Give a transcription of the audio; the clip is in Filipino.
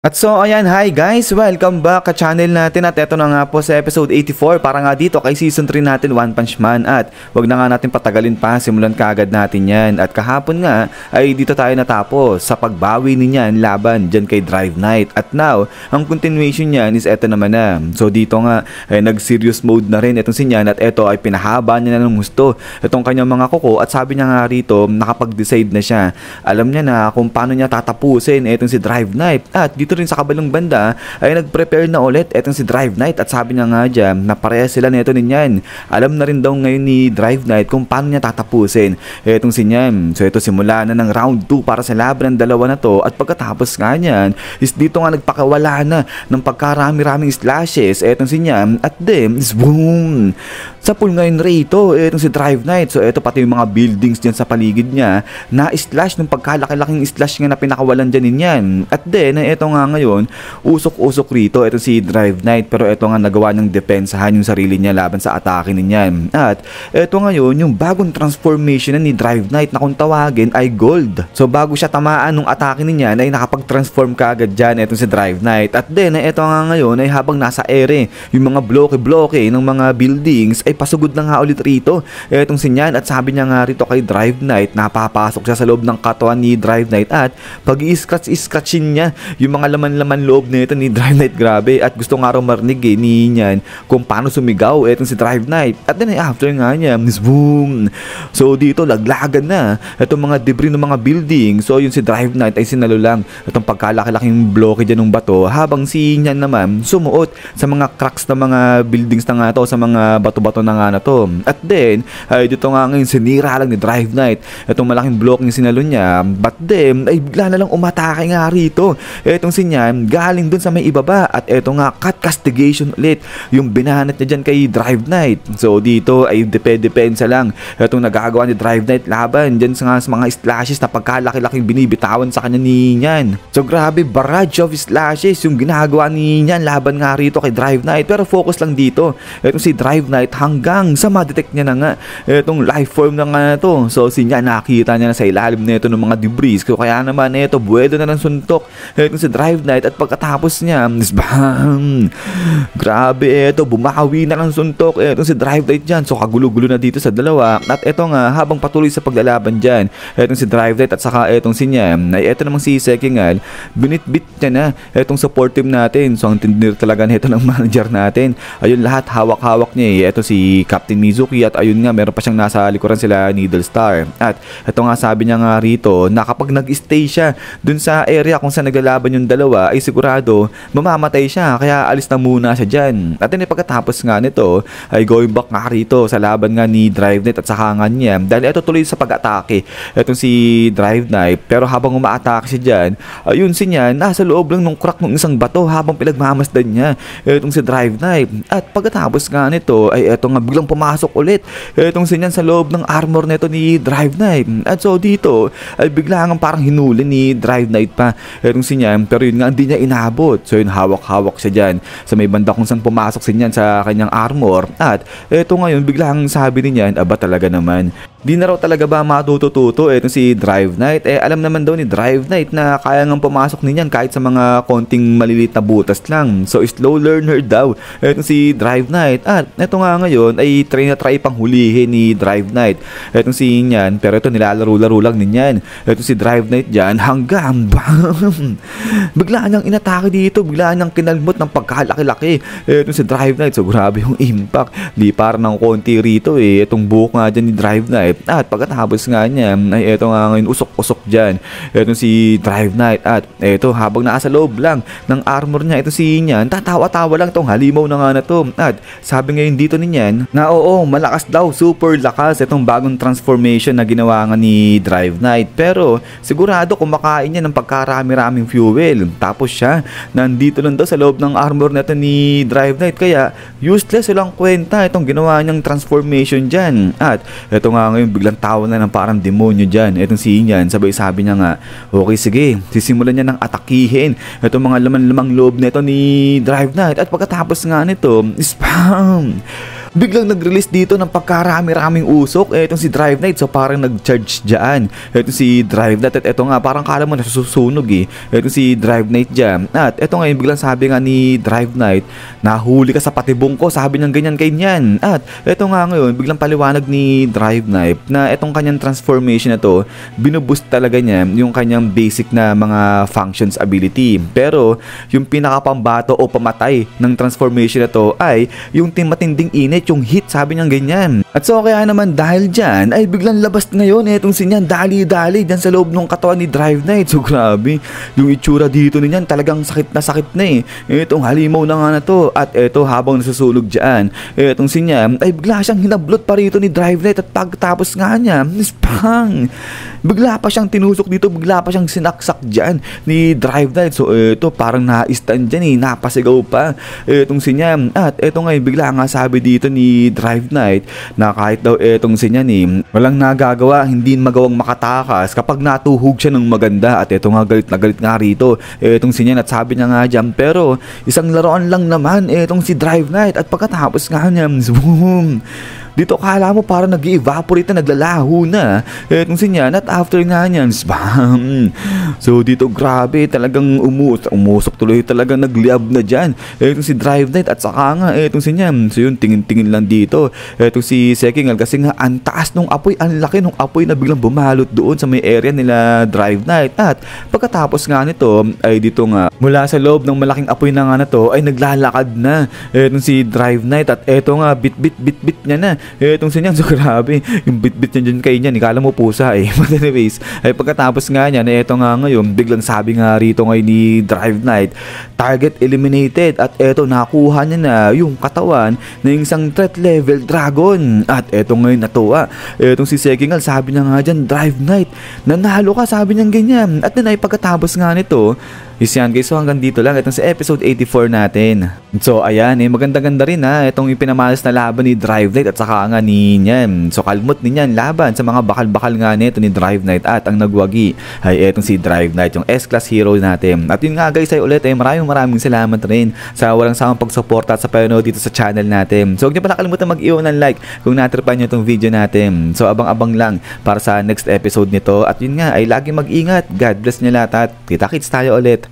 At so ayan, hi guys! Welcome back ka channel natin at eto na nga po sa episode 84 para nga dito kay season 3 natin One Punch Man at wag na nga natin patagalin pa, simulan kaagad natin yan. At kahapon nga ay dito tayo natapos sa pagbawi niyan laban dyan kay Drive Knight. At now, ang continuation niyan is eto naman na. So dito nga ay nag-serious mode na rin itong si Nyan at eto ay pinahaba niya na ng gusto itong kanyang mga kuko at sabi niya nga rito nakapag-decide na siya. Alam niya na kung paano niya tatapusin itong si Drive Knight at dito rin sa kabilang banda ay nag-prepare na ulit etong si Drive Knight at sabi niya nga dyan na parehas sila nito ninyan. Alam na rin daw ngayon ni Drive Knight kung paano niya tatapusin etong si Nyan. So ito simula na ng round 2 para sa laban ng dalawa na to at pagkatapos nga niyan is dito nga nagpakawala na ng pagkarami-raming slashes etong si Nyan at then is boom! Sa pool ngayon rito etong si Drive Knight. So ito pati yung mga buildings dyan sa paligid niya na slash ng pagkalaki-laking slash nga na pinakawalan dyan ninyan. At then ito nga ngayon usok-usok rito ito si Drive Knight pero ito nga nagawa niyang depensahan yung sarili niya laban sa atake niyan. At ito ngayon yung bagong transformation na ni Drive Knight na kung tawagin ay Gold. So bago siya tamaan ng atake niyan ay nakapag-transform kaagad dyan ito si Drive Knight. At then ito nga ngayon ay habang nasa ere yung mga bloke-bloke ng mga buildings ay pasugod na nga ulit rito itong si Nyan at sabi niya nga rito kay Drive Knight napapasok siya sa loob ng katawan ni Drive Knight at pag i-scratchin niya yung mga laman-laman loob nito ni Drive Knight, grabe. At gusto nga raw marinig ni Nyan kung paano sumigaw etong si Drive Knight. At then after nga niya, boom! So dito laglagan na itong mga debris ng mga building. So yung si Drive Knight ay sinalo lang itong pagkalaki-laking bloke dyan ng bato habang si Nyan naman sumuot sa mga cracks ng mga buildings na nga to, sa mga bato-bato na nga na to. At then ay dito nga ngayon sinira lang ni Drive Knight itong malaking bloke yung sinalo niya. But then ay bigla na lang umatake nga rito etong si Nyan galing dun sa may ibaba at eto nga cut castigation ulit yung binahanat niya dyan kay Drive Knight. So dito ay depensa lang etong nagagawa ni Drive Knight laban dyan sa mga slashes na pagkalaki-laking binibitawan sa kanya ni Nyan. So grabe, barrage of slashes yung ginagawa ni Nyan laban nga rito kay Drive Knight pero focus lang dito etong si Drive Knight hanggang sa ma-detect niya na nga etong life form na nga to. So si Nyan nakita niya na sa ilalim nito ng mga debris so kaya naman ito buwelo na ng suntok etong si Drive Knight at pagkatapos niya bam! Grabe ito, bumawi na ng suntok etong si Drive Knight dyan. So kagulo-gulo na dito sa dalawa at eto nga habang patuloy sa paglalaban dyan etong si Drive Knight at saka etong si Nyan ay eto namang si Sekingal binit-bit niya na etong support team natin. So ang tindir talaga nito ng manager natin, ayun lahat hawak-hawak niya eto si Captain Mizuki at ayun nga meron pa siyang nasa likuran sila Needle Star. At eto nga sabi niya nga rito na kapag nag-stay siya dun sa area kung saan naglalaban yung dalawa ay sigurado mamamatay siya kaya alis na muna siya dyan. At then pagkatapos nga nito ay going back nga rito sa laban nga ni Drive Knight at saka nga niya dahil ito tuloy sa pag-atake etong si Drive Knight pero habang umaatake siya dyan ayun si Nyan nasa loob lang ng crack ng isang bato habang pinagmamasdan niya etong si Drive Knight. At pagkatapos nga nito ay eto nga biglang pumasok ulit etong si Nyan sa loob ng armor nito ni Drive Knight. At so dito ay bigla nga parang hinuli ni Drive Knight pa etong si Nyan pero yun nga hindi niya inabot. So yun hawak-hawak siya dyan sa may banda kung saan pumasok si Nyan sa kanyang armor. At eto ngayon biglang sabi ni Nyan aba talaga naman di na raw talaga ba matututo etong si Drive Knight. Alam naman daw ni Drive Knight na kaya ngang pumasok ni Nyan kahit sa mga konting maliliit na butas lang. So slow learner daw etong si Drive Knight. At eto nga ngayon ay try pang hulihin ni Drive Knight etong si Nyan pero ito nilalaro-laro lang ni Nyan etong si Drive Knight dyan hanggang bam! Bigla niyang inatake dito, bigla niyang kinalmot ng pagkalaki-laki etong si Drive Knight. So grabe yung impact, di para ng konti rito itong buhok nga dyan ni Drive Knight. At pagkatapos nga niya ay eto nga ngayon usok-usok dyan etong si Drive Knight. At eto habang nasa loob lang ng armor niya ito si Nyan tatawa-tawa lang tong halimaw na nga na to. At sabi ngayon dito ni Nyan na oo malakas daw, super lakas itong bagong transformation na ginawa nga ni Drive Knight pero sigurado kumakain niya ng pagkarami-raming fuel. Tapos siya nandito lang daw sa loob ng armor nito ni Drive Knight kaya useless silang kwenta itong ginawa niyang transformation dyan. At eto nga ngayon biglang tawa na ng parang demonyo dyan etong si Nyan. Sabay sabi niya nga okay sige, sisimulan niya ng atakihin itong mga laman-lamang loob nito ni Drive Knight. At pagkatapos nga nito spam! biglang nag-release dito ng pagkarami-raming usok. Etong si Drive Knight, so parang nag-charge dyan. Etong si Drive Knight, at eto nga parang kala mo nasusunog eh. Etong si Drive Knight dyan. At eto nga biglang sabi nga ni Drive Knight, nahuli ka sa patibong ko, sabi niyang ganyan kay niyan. At eto nga ngayon, biglang paliwanag ni Drive Knight na etong kanyang transformation na to, binuboost talaga niya yung kanyang basic na mga functions ability. Pero yung pinakapambato o pamatay ng transformation na to ay yung matinding init, yung heat, sabi niyang ganyan. At so kaya naman dahil dyan ay biglang labas ngayon etong sinyan dali-dali dyan sa loob ng katawan ni Drive Knight. So grabe, yung itsura dito niyan talagang sakit na eh. Etong halimaw na nga na to. At eto habang nasusulog dyan, etong sinyan ay bigla siyang hinablot pa rito ni Drive Knight. At pagtapos nga niya, spang! Bigla pa siyang tinusok dito, bigla pa siyang sinaksak dyan ni Drive Knight. So eto parang na-stand dyan eh, napasigaw pa etong sinyan. At eto nga bigla nga sabi dito ni Drive Knight na kahit daw etong sinyan walang nagagawa, hindi magawang makatakas kapag natuhog siya ng maganda. At eto nga galit na galit nga rito etong sinyan at sabi niya nga dyan, pero isang laruan lang naman etong si Drive Knight. At pagkatapos nga niya, boom! Dito kala mo parang nag-evaporate na, naglalaho na etong sinyan. At after nga niyan, spam! So dito grabe, talagang umusok tuloy, talagang nagliab na dyan etong si Drive Knight. At saka nga etong sinyan, so yun, tingin-tingin lang dito etong si Sekingal kasi nga ang taas nung apoy, ang laki nung apoy na biglang bumalot doon sa may area nila Drive Knight. At pagkatapos nga nito ay dito nga mula sa loob ng malaking apoy na nga na to ay naglalakad na etong si Drive Knight. At eto nga bit niya na etong sinyan. So grabe, yung bit niya dyan kay niyan, ikala mo pusa eh. But anyways, ay pagkatapos nga niya na eto nga ngayon, biglang sabi nga rito ngayon ni Drive Knight, target eliminated. At eto nakuha niya na yung katawan ng isang threat level dragon. At eto ngayon natuwa etong si Sekingal, sabi niya nga dyan, Drive Knight, nanalo ka, sabi niya ganyan. At then ay pagkatapos nga nito is yan guys, so hanggang dito lang itong sa episode 84 natin. So ayan maganda-ganda rin itong ipinamalas na laban ni Drive Knight at saka nga ni Nyan. So kalmot ni Nyan laban sa mga bakal-bakal nga nito ni Drive Knight. At ang nagwagi ay etong si Drive Knight, yung S-Class hero natin. At yun nga guys ay ulit maraming salamat rin sa walang sawang pagsuporta at sa panonood dito sa channel natin. So huwag niyo pala kalimutan mag-iwan ng like kung natripan niyo itong video natin. So abang-abang lang para sa next episode nito. At yun nga ay lagi mag-ingat. God bless niyo lahat at kita-kits tayo ulit.